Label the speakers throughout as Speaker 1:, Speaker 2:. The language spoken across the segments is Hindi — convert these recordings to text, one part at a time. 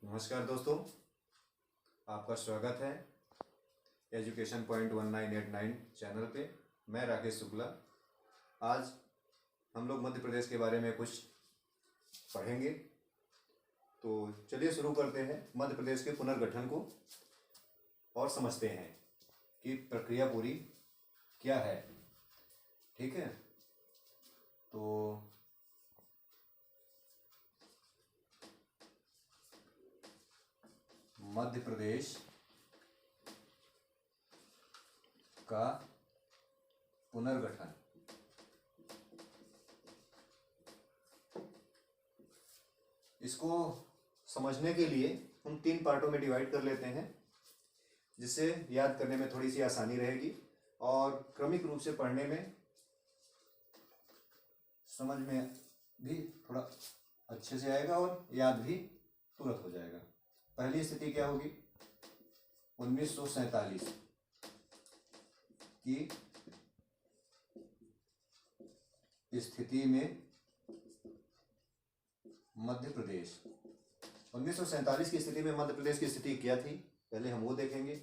Speaker 1: नमस्कार दोस्तों, आपका स्वागत है एजुकेशन पॉइंट 1989 चैनल पे। मैं राकेश शुक्ला। आज हम लोग मध्य प्रदेश के बारे में कुछ पढ़ेंगे, तो चलिए शुरू करते हैं। मध्य प्रदेश के पुनर्गठन को और समझते हैं कि प्रक्रिया पूरी क्या है। ठीक है, तो मध्य प्रदेश का पुनर्गठन। इसको समझने के लिए हम 3 पार्टों में डिवाइड कर लेते हैं, जिससे याद करने में थोड़ी सी आसानी रहेगी और क्रमिक रूप से पढ़ने में समझ में भी थोड़ा अच्छे से आएगा और याद भी तुरंत हो जाएगा। पहली स्थिति क्या होगी? 1947 की स्थिति में मध्य प्रदेश। 1947 की स्थिति में मध्य प्रदेश की स्थिति क्या थी, पहले हम वो देखेंगे।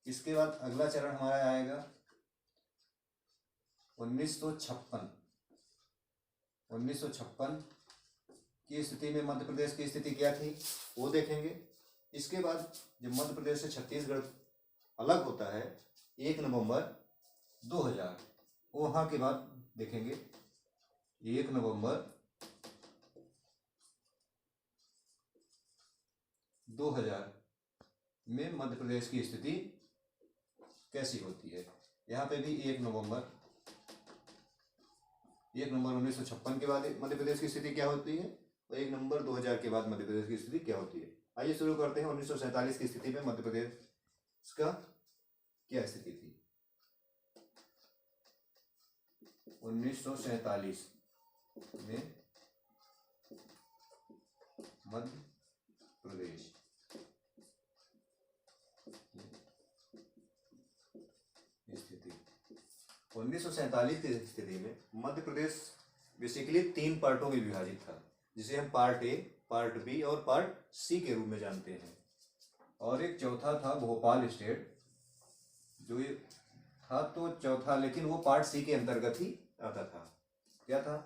Speaker 1: इसके बाद अगला चरण हमारा आएगा 1956। 1956 की स्थिति में मध्य प्रदेश की स्थिति क्या थी, वो देखेंगे। इसके बाद जब मध्य प्रदेश से छत्तीसगढ़ अलग होता है 1 नवंबर 2000, वहाँ के बाद देखेंगे 1 नवंबर 2000 में मध्य प्रदेश की स्थिति कैसी होती है। यहाँ पे भी 1 नवंबर 1956 के बाद मध्य प्रदेश की स्थिति क्या होती है और 1 नवंबर 2000 के बाद मध्य प्रदेश की स्थिति क्या होती है। आइए शुरू करते हैं। 1947 की स्थिति में मध्य प्रदेश का क्या स्थिति थी। 1947 में मध्य प्रदेश स्थिति। 1947 की स्थिति में मध्य प्रदेश बेसिकली 3 पार्टों में विभाजित था, जिसे हम पार्ट ए, पार्ट बी और पार्ट सी के रूप में जानते हैं। और एक चौथा था भोपाल स्टेट, जो ये था तो चौथा, लेकिन वो पार्ट सी के अंतर्गत ही आता था। क्या था?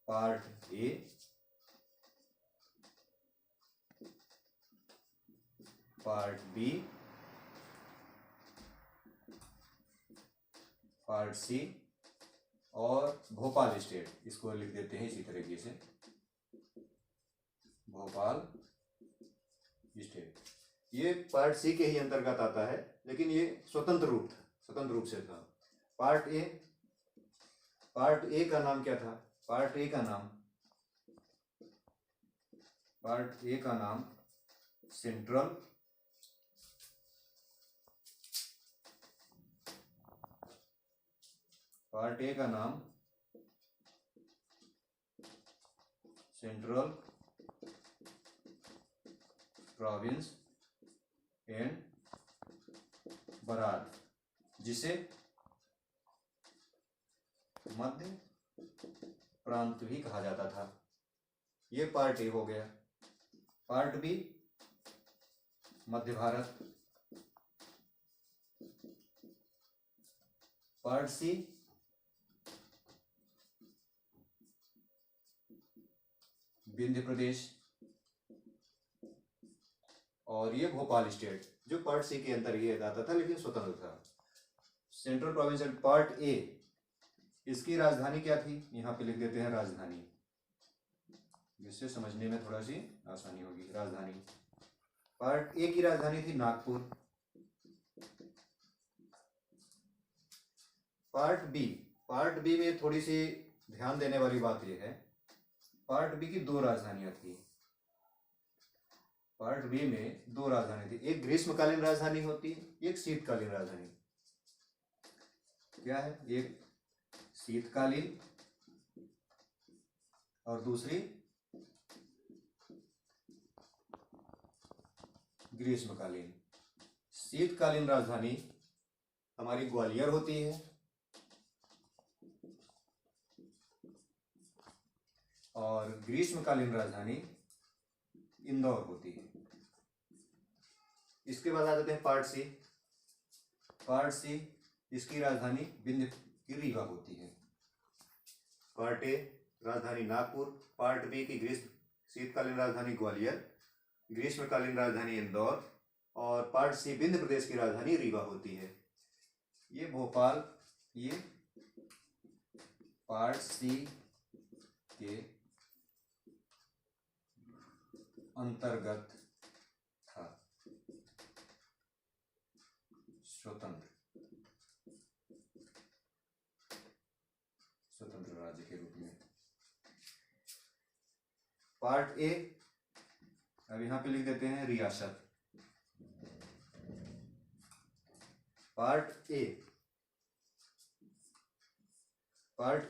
Speaker 1: Part A, part B, part C और भोपाल स्टेट। इसको लिख देते हैं इसी तरीके से, भोपाल स्टेट। ये पार्ट सी के ही अंतर्गत आता है, लेकिन ये स्वतंत्र रूप से था। पार्ट ए का नाम क्या था? पार्ट ए का नाम सेंट्रल प्रोविंस एंड बरार, जिसे मध्य प्रांत भी कहा जाता था। ये पार्ट ए हो गया। पार्ट बी मध्य भारत, पार्ट सी विंध्य प्रदेश, और ये भोपाल स्टेट, जो पार्ट सी के अंतर्गत आता था लेकिन स्वतंत्र था। Central province and part A, इसकी राजधानी क्या थी? यहाँ पे लिख देते हैं राजधानी, जिससे समझने में थोड़ा सी आसानी होगी। राजधानी, पार्ट ए की राजधानी थी नागपुर। पार्ट बी में थोड़ी सी ध्यान देने वाली बात यह है, पार्ट बी की 2 राजधानियां थी। पार्ट बी में 2 राजधानी थी, एक ग्रीष्मकालीन राजधानी होती है, एक शीतकालीन राजधानी। क्या है? एक शीतकालीन और दूसरी ग्रीष्मकालीन। शीतकालीन राजधानी हमारी ग्वालियर होती है और ग्रीष्मकालीन राजधानी इंदौर होती है। इसके बाद आ जाते हैं पार्ट सी। पार्ट सी, इसकी राजधानी विंध्य की रीवा होती है। पार्ट ए राजधानी नागपुर, पार्ट बी की ग्रीष्म शीतकालीन राजधानी ग्वालियर, ग्रीष्मकालीन राजधानी इंदौर, और पार्ट सी विंध्य प्रदेश की राजधानी रीवा होती है। ये भोपाल, ये पार्ट सी के अंतर्गत था, स्वतंत्र राज्य के रूप में। पार्ट ए, अब यहां पे लिख देते हैं रियासत। पार्ट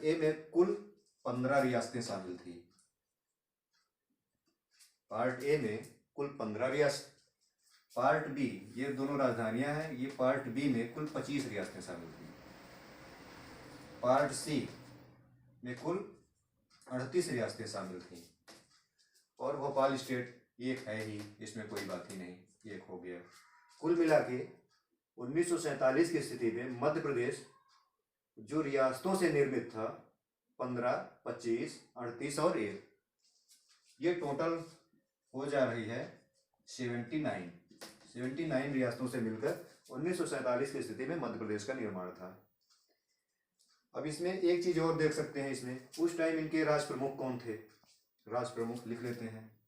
Speaker 1: ए में कुल 15 रियासतें शामिल थी। पार्ट ए में कुल 15 रियासत। पार्ट बी, ये दोनों राजधानियां हैं, ये पार्ट बी में कुल 25 रियासतें शामिल थी। पार्ट सी में कुल 38 रियासतें शामिल थी, और भोपाल स्टेट एक है ही, इसमें कोई बात ही नहीं, एक हो गया। कुल मिला के 1947 की स्थिति में मध्य प्रदेश जो रियासतों से निर्मित था 15, 25, 38 और 1, ये टोटल हो जा रही है 79 रियासतों से मिलकर 1947 की स्थिति में मध्य प्रदेश का निर्माण था। अब इसमें एक चीज और देख सकते हैं, इसमें उस टाइम इनके राज प्रमुख कौन थे। राज प्रमुख लिख लेते हैं।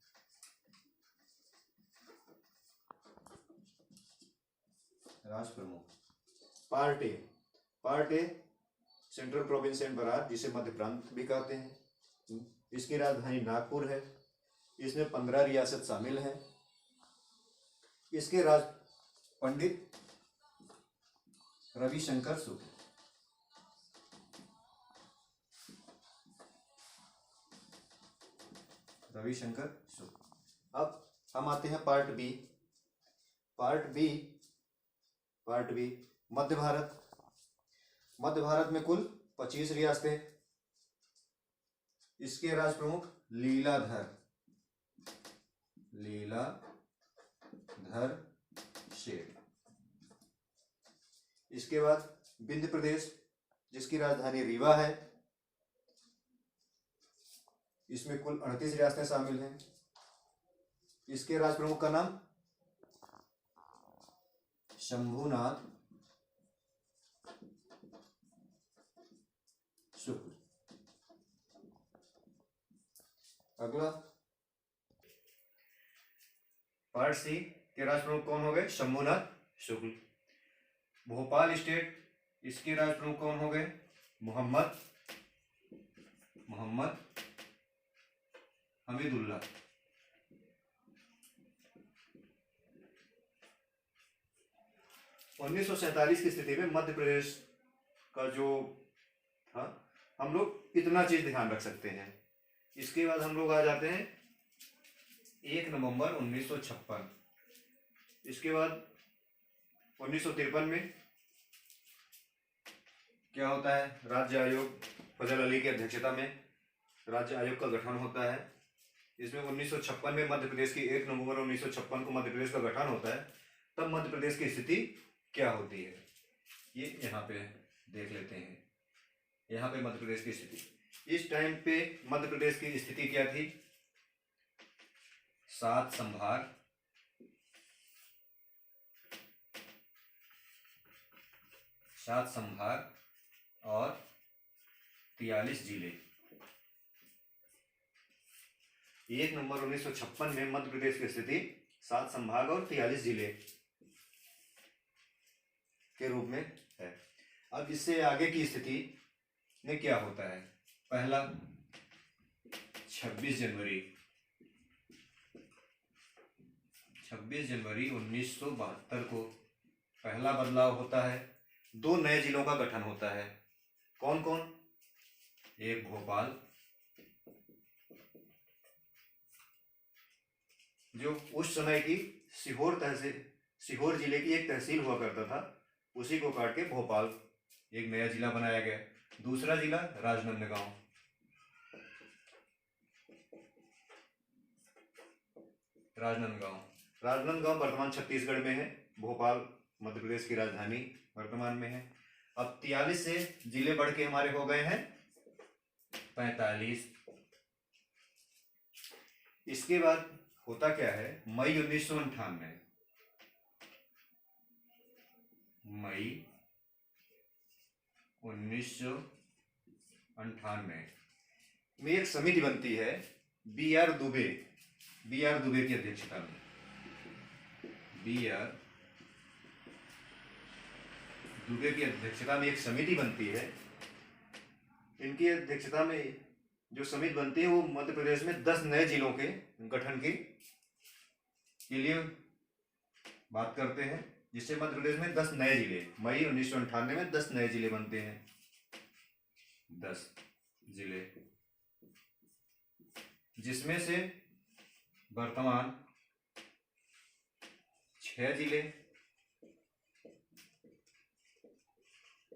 Speaker 1: Rajpramukh part A central province and Berar, जिसे मध्य प्रांत भी कहते हैं। इसकी राजधानी नागपुर है। इसमें 15 रियासत शामिल हैं। इसके राज पंडित रविशंकर शुक्ल। अब हम आते हैं पार्ट बी। मध्य भारत। मध्य भारत में कुल 25 रियासतें। इसके राज प्रमुख लीलाधर शेठ। इसके बाद विंध्य प्रदेश, जिसकी राजधानी रीवा है, इसमें कुल 38 रियासतें शामिल हैं। इसके राज प्रमुख का नाम शंभुनाथ शुक्ल। अगला पार्ट सी के राज प्रमुख कौन हो गए? शंभुनाथ शुक्ल। भोपाल स्टेट, इसके राज प्रमुख कौन हो गए? मोहम्मद हमीदुल्लाह। उन्नीस सौ सैंतालीस की स्थिति में मध्य प्रदेश का जो था, हम लोग इतना चीज ध्यान रख सकते हैं। इसके बाद हम लोग आ जाते हैं 1 नवंबर 1956। इसके बाद 1953 में क्या होता है? राज्य आयोग, फजल अली की अध्यक्षता में राज्य आयोग का गठन होता है। इसमें 1956 में मध्य प्रदेश की 1 नवंबर 1956 को मध्य प्रदेश का गठन होता है। तब मध्य प्रदेश की स्थिति क्या होती है, ये यहाँ पे देख लेते हैं। यहाँ पे मध्य प्रदेश की स्थिति, इस टाइम पे मध्य प्रदेश की स्थिति क्या थी? 7 संभाग, 7 संभाग और 43 जिले। 1 नवंबर 1956 में मध्य प्रदेश की स्थिति 7 संभाग और 43 जिले के रूप में है। अब इससे आगे की स्थिति में क्या होता है? पहला 26 जनवरी 1972 को पहला बदलाव होता है। 2 नए जिलों का गठन होता है। कौन कौन? एक भोपाल, जो उस समय की सीहोर जिले की एक तहसील हुआ करता था, उसी को काट के भोपाल एक नया जिला बनाया गया। दूसरा जिला राजनांदगांव। राजनांदगांव वर्तमान छत्तीसगढ़ में है। भोपाल मध्य प्रदेश की राजधानी वर्तमान में है। अब 43 से जिले बढ़ के हमारे हो गए हैं 45। इसके बाद होता क्या है, मई 1998 में एक समिति बनती है बी.आर. दुबे की अध्यक्षता में। बी.आर. दुबे की अध्यक्षता में एक समिति बनती है। इनकी अध्यक्षता में जो समिति बनती है वो मध्य प्रदेश में 10 नए जिलों के गठन के लिए बात करते हैं, जिससे मध्य प्रदेश में 10 नए जिले, मई 1998 में 10 नए जिले बनते हैं। 10 जिले, जिसमें से वर्तमान 6 जिले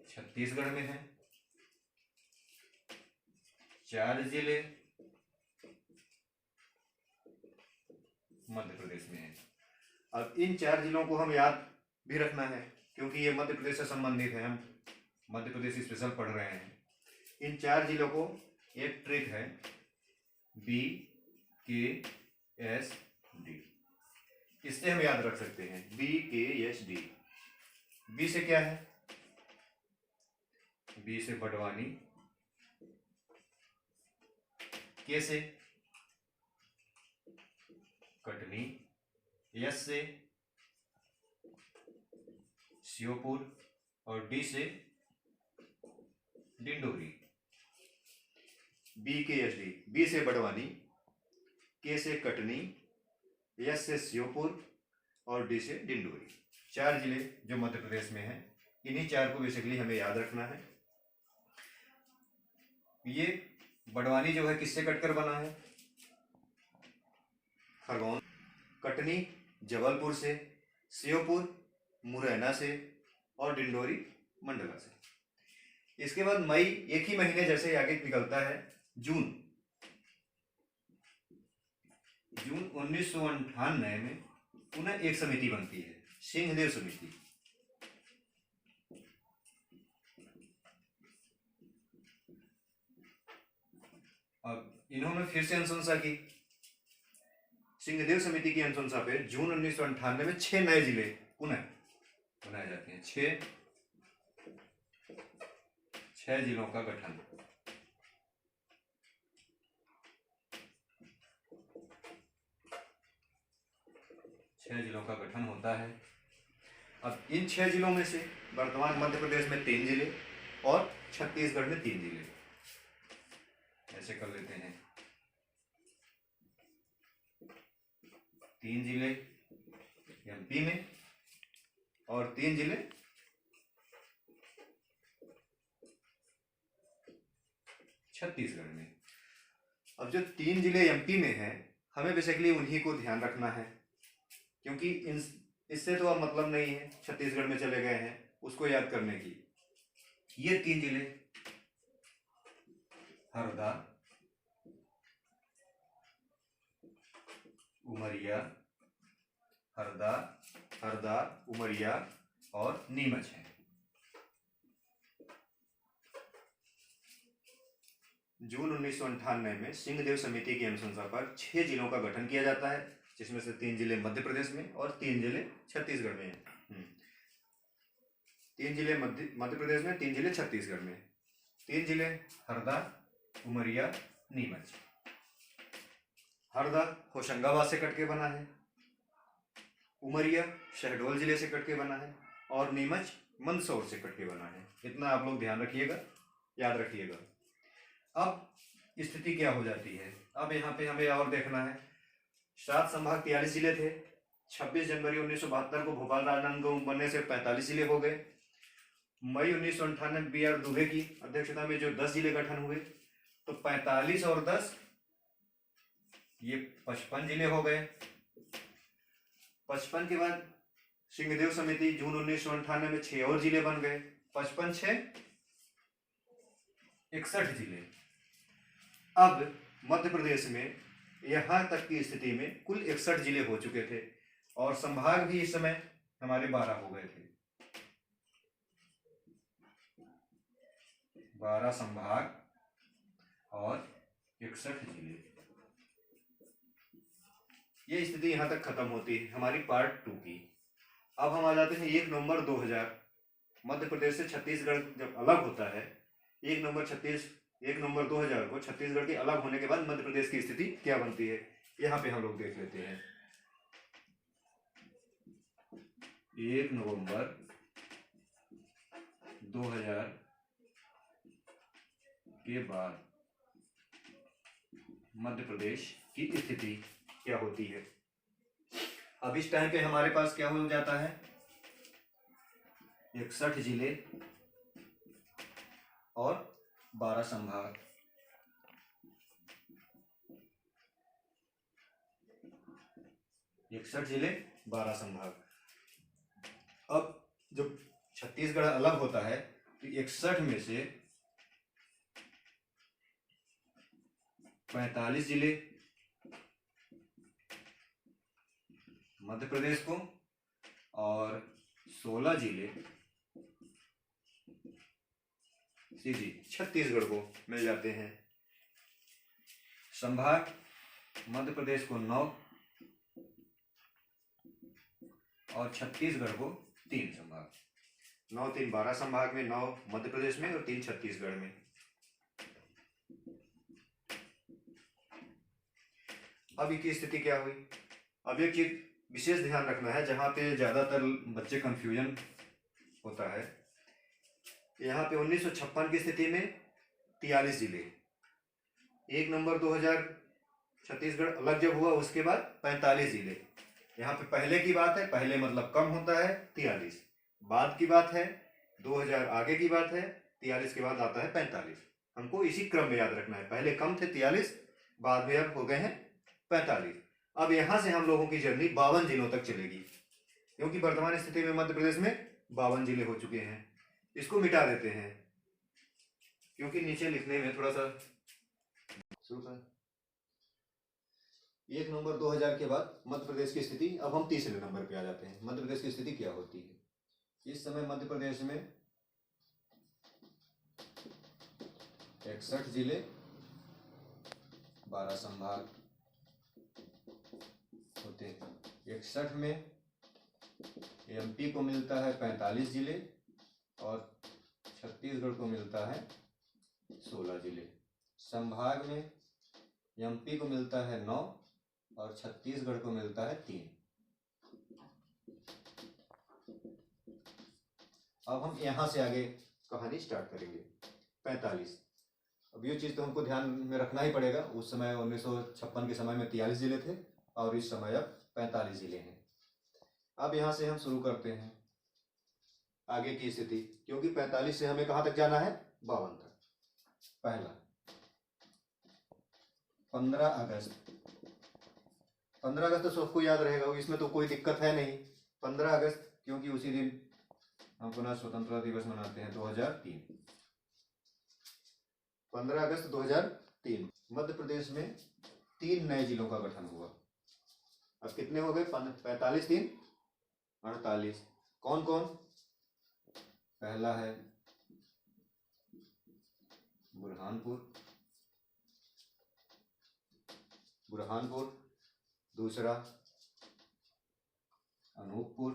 Speaker 1: छत्तीसगढ़ में हैं, 4 जिले मध्य प्रदेश में हैं। अब इन 4 जिलों को हम याद भी रखना है, क्योंकि ये मध्य प्रदेश से संबंधित है, हम मध्य प्रदेश स्पेशल पढ़ रहे हैं। इन 4 जिलों को एक ट्रिक है, BKSD, इससे हम याद रख सकते हैं। BKSD, बी से क्या है, बी से बड़वानी, के से कटनी, एस से श्योपुर और डी से डिंडोरी। BKSD, बी से बड़वानी, के से कटनी, एस से श्योपुर और डी से डिंडोरी। 4 जिले जो मध्य प्रदेश में हैं, इन्हीं 4 को बेसिकली हमें याद रखना है। ये बड़वानी जो है किससे कटकर बना है, खरगोन, कटनी जबलपुर से, श्योपुर मुरैना से और डिंडोरी मंडला से। इसके बाद मई, एक ही महीने जैसे आगे निकलता है, जून 1998 में पुनः एक समिति बनती है, सिंहदेव समिति। अब इन्होंने फिर से अनुशंसा की। सिंहदेव समिति की अनुशंसा पे जून 1998 में 6 नए जिले पुनः बनाए जाते हैं। 6 जिलों का गठन। होता है। अब इन 6 जिलों में से वर्तमान मध्य प्रदेश में 3 जिले और छत्तीसगढ़ में 3 जिले, ऐसे कर लेते हैं। 3 जिले एमपी में और 3 जिले छत्तीसगढ़ में। अब जो 3 जिले एमपी में हैं, हमें बेसिकली उन्हीं को ध्यान रखना है, क्योंकि इससे तो अब मतलब नहीं है, छत्तीसगढ़ में चले गए हैं उसको याद करने की। ये 3 जिले हरदा, उमरिया और नीमच है। जून 1998 में सिंहदेव समिति की अनुशंसा पर 6 जिलों का गठन किया जाता है, जिसमें से 3 जिले मध्य प्रदेश में और 3 जिले छत्तीसगढ़ में हैं। 3 जिले मध्य प्रदेश में, 3 जिले छत्तीसगढ़ में। 3 जिले हरदा, उमरिया, नीमच। हरदा होशंगाबाद से कट के बना है, उमरिया शहडोल जिले से कट के बना है और नीमच मंदसौर से कट के बना है। इतना आप लोग ध्यान रखिएगा, याद रखिएगा। अब स्थिति क्या हो जाती है, अब यहाँ पे हमें और देखना है। 7 संभाग 43 जिले थे। 26 जनवरी 1972 को भोपाल राजनांदगांव बनने से 45 जिले हो गए। मई 1998 में बी.आर. दुबे की अध्यक्षता में जो 10 जिले गठन हुए, तो 45 और 10 ये 55 जिले हो गए। 55 के बाद सिंहदेव समिति जून 1998 में 6 और जिले बन गए। 55 6 61 जिले। अब मध्य प्रदेश में यहाँ तक की स्थिति में कुल 61 जिले हो चुके थे और संभाग भी इस समय हमारे 12 हो गए थे। 12 संभाग और 61 जिले। ये स्थिति यहाँ तक खत्म होती है हमारी पार्ट 2 की। अब हम आ जाते हैं 1 नवंबर 2000। मध्य प्रदेश से छत्तीसगढ़ जब अलग होता है 1 नवंबर 2000 को छत्तीसगढ़ के अलग होने के बाद मध्य प्रदेश की स्थिति क्या बनती है, यहाँ पे हम लोग देख लेते हैं। 1 नवंबर 2000 के बाद मध्य प्रदेश की स्थिति क्या होती है। अब इस टाइम पे हमारे पास क्या हो जाता है, 61 जिले और 12 संभाग। इकसठ जिले 12 संभाग। अब जब छत्तीसगढ़ अलग होता है तो 61 में से 45 जिले मध्य प्रदेश को और 16 जिले सीधी छत्तीसगढ़ को मिल जाते हैं। संभाग मध्य प्रदेश को 9 और छत्तीसगढ़ को 3 संभाग। 9 3 12 संभाग में, 9 मध्य प्रदेश में और 3 छत्तीसगढ़ में। अब इनकी स्थिति क्या हुई। अब एक चीज विशेष ध्यान रखना है, जहाँ पे ज्यादातर बच्चे कंफ्यूजन होता है। यहाँ पे 1956 की स्थिति में 43 जिले। 1 नवंबर 2000 छत्तीसगढ़ अलग जब हुआ उसके बाद 45 जिले। यहाँ पे पहले की बात है, पहले मतलब कम होता है 43, बाद की बात है 2000 आगे की बात है, 43 के बाद आता है 45। हमको इसी क्रम में याद रखना है, पहले कम थे 43, बाद में अब हो गए हैं 45। अब यहाँ से हम लोगों की जर्नी 52 जिलों तक चलेगी, क्योंकि वर्तमान स्थिति में मध्य प्रदेश में 52 जिले हो चुके हैं। इसको मिटा देते हैं क्योंकि नीचे लिखने में थोड़ा सा शुरू कर। 1 नवंबर 2000 के बाद मध्य प्रदेश की स्थिति, अब हम तीसरे नंबर पे आ जाते हैं। मध्य प्रदेश की स्थिति क्या होती है इस समय। मध्य प्रदेश में 61 जिले 12 संभाग होते हैं। 61 में एमपी को मिलता है 45 जिले और छत्तीसगढ़ को मिलता है 16 जिले। संभाग में एमपी को मिलता है 9 और छत्तीसगढ़ को मिलता है 3। अब हम यहाँ से आगे कहानी स्टार्ट करेंगे। 45। अब ये चीज़ तो हमको ध्यान में रखना ही पड़ेगा। उस समय 1956 के समय में 43 जिले थे और इस समय अब 45 जिले हैं। अब यहाँ से हम शुरू करते हैं आगे की स्थिति, क्योंकि 45 से हमें कहाँ तक जाना है, 52 तक। पहला 15 अगस्त। 15 अगस्त तो सबको याद रहेगा, इसमें तो कोई दिक्कत है नहीं। 15 अगस्त क्योंकि उसी दिन हम पुनः स्वतंत्रता दिवस मनाते हैं 2003। 15 अगस्त 2003 मध्य प्रदेश में 3 नए जिलों का गठन हुआ। अब कितने हो गए, 45 3 48। कौन कौन। पहला है बुरहानपुर, दूसरा अनूपपुर,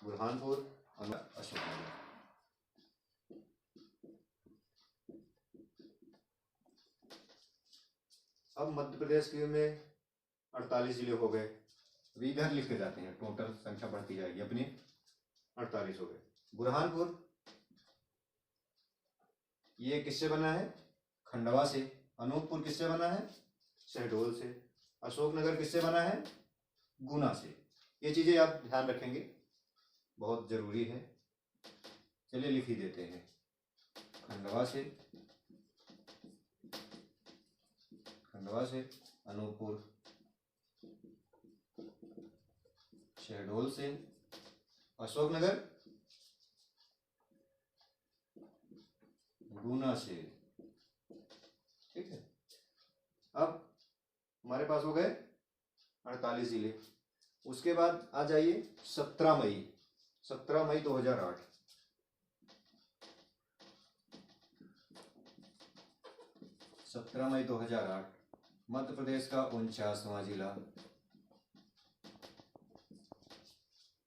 Speaker 1: बुरहानपुर और अशोकनगर। अब मध्य प्रदेश के में 48 जिले हो गए। अभी इधर लिख के जाते हैं, टोटल संख्या बढ़ती जाएगी अपनी। 48 हो गए। बुरहानपुर ये किससे बना है, खंडवा से। अनूपपुर किससे बना है, शहडोल से। अशोकनगर किससे बना है, गुना से। ये चीजें आप ध्यान रखेंगे, बहुत जरूरी है। चलिए लिख ही देते हैं। खंडवा से अनूपपुर, शहडोल से अशोकनगर, गुना से पास हो गए 48 जिले। उसके बाद आ जाइए 17 मई 2008। 17 मई 2008 मध्य प्रदेश का 49वां जिला।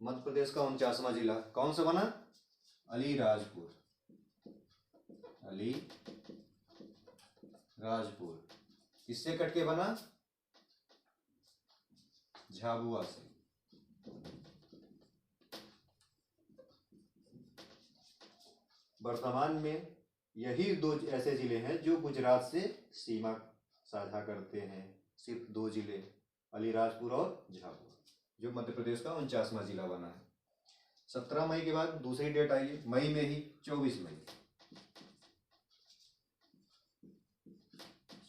Speaker 1: मध्य प्रदेश का 49वां जिला कौन सा बना? अलीराजपुर। अलीराजपुर किससे कट के बना? झाबुआ से। वर्तमान में यही दो ऐसे जिले हैं जो गुजरात से सीमा साझा करते हैं। सिर्फ 2 जिले, अलीराजपुर और झाबुआ, जो मध्य प्रदेश का 49वां जिला बना है। 17 मई के बाद दूसरी डेट आई है मई में ही 24 मई।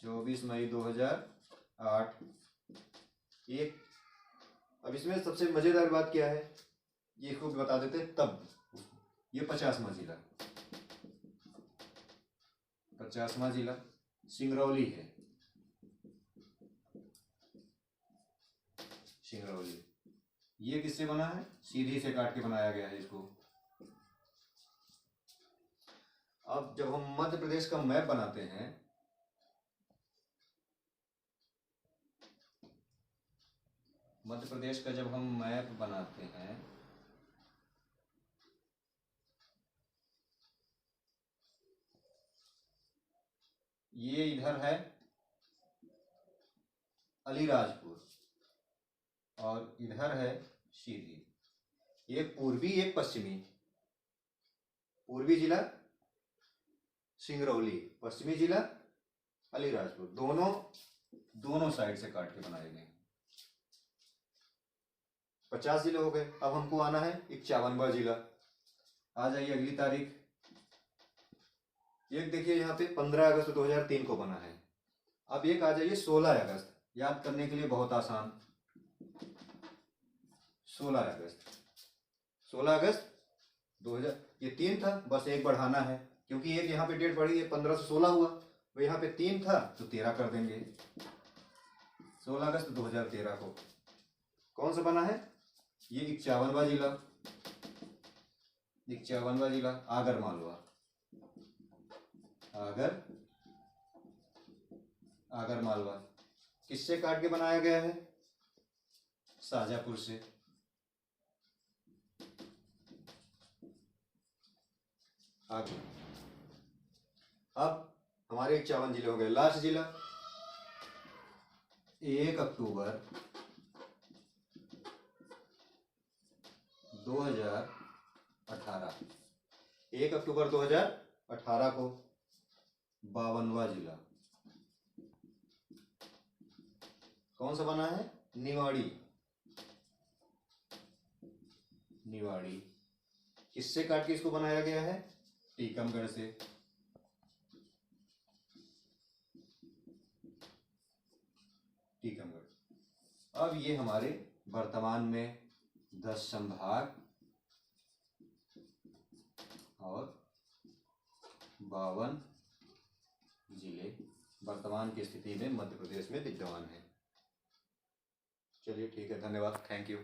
Speaker 1: 24 मई 2008 एक। अब इसमें सबसे मजेदार बात क्या है, ये खुद बता देते तब। ये 50वां जिला, 50वां जिला सिंगरौली है। सिंगरौली ये किससे बना है? सीधी से काट के बनाया गया है इसको। अब जब हम मध्य प्रदेश का मैप बनाते हैं, मध्य प्रदेश का जब हम मैप बनाते हैं ये इधर है अलीराजपुर और इधर है सीधी। एक पूर्वी एक पश्चिमी। पूर्वी जिला सिंगरौली, पश्चिमी जिला अलीराजपुर, दोनों साइड से काट के बनाए गए। 50 जिले हो गए। अब हमको आना है 51वां जिला। आ जाइए अगली तारीख। एक देखिए यहाँ पे 15 अगस्त 2003 को बना है। अब एक आ जाइए 16 अगस्त, याद करने के लिए बहुत आसान। 16 अगस्त 2000, ये 3 था, बस एक बढ़ाना है क्योंकि एक यहाँ पे डेट बढ़ी है, 15 से 16 हुआ, तो यहाँ पे 3 था तो 13 कर देंगे। 16 अगस्त 2013 को कौन सा बना है? ये 51वां जिला। 51वां जिला आगर मालवा। आगर मालवा किससे काट के बनाया गया है? शाजापुर से। आगे अब हमारे 51 जिले हो गए। लास्ट जिला 1 अक्टूबर 2018। 1 अक्टूबर 2018 को 52वां जिला कौन सा बना है? निवाड़ी। किससे काट के इसको बनाया गया है? टीकमगढ़ से। टीकमगढ़। अब ये हमारे वर्तमान में 10 संभाग और 52 जिले वर्तमान की स्थिति में मध्य प्रदेश में विद्यमान है। चलिए ठीक है, धन्यवाद, थैंक यू।